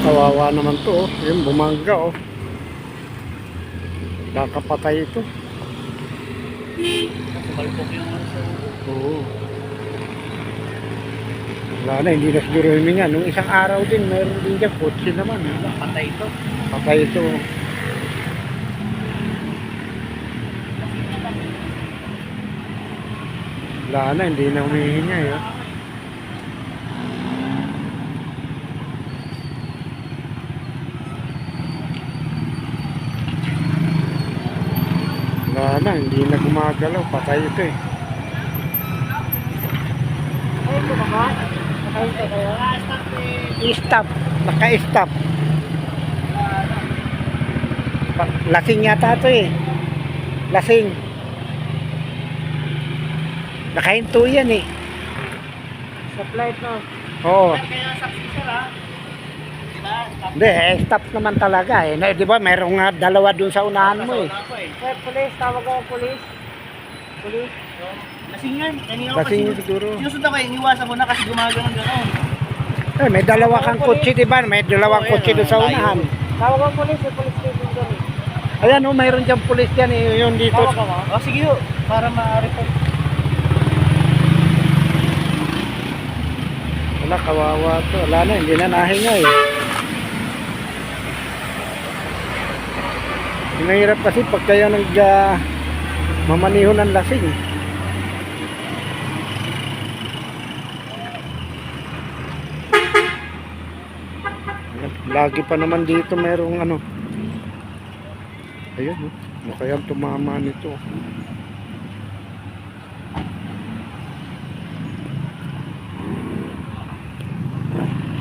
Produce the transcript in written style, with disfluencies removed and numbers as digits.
Kawawa naman to, oh. Yung bumangga, oh. Kakapatay ito. Balpok yung ano sa ulo. Oo. Wala na, hindi na siguro huminga. Nung isang araw din, meron din dyan, kotse naman. Patay ito. Patay ito. Wala na, hindi na humihinga, eh. Wala na, hindi na gumagalaw. Patay ito, eh. Ay, ito ba? Patay ito kayo? I-stop. Naka-stop. Lasing yata ito, eh. Lasing. Nakahinto yan, eh. Sa flight, no? Oo. Kaya saksi sir, ha? Diba? Hindi, stop naman talaga, eh. Di ba, mayroong nga dalawa dun sa unahan mo, eh. Sir, police. Tawag ako, police. Police. Lasing yan. Kanina ko Lasing kasi yun siguro. sinusundan ko, iniwasan ko na kasi gumagano gano'n. Eh, may dalawa kang kotse, di ba? May dalawang kotse doon sa unahan. Tawag ako, police. May police station dyan, eh. Ayan, oh, mayroon dyan pulis dyan, eh. Yun dito. Tawag ka mo? O, sige ho. Para ma-report. Wala, kawawa to. Wala na, hindi na nahinga, eh. Mahirap kasi pag kayo mamaniho ng lasing. Lagi pa naman dito mayroong ano. Ayun, oh. Kaya tumama nito.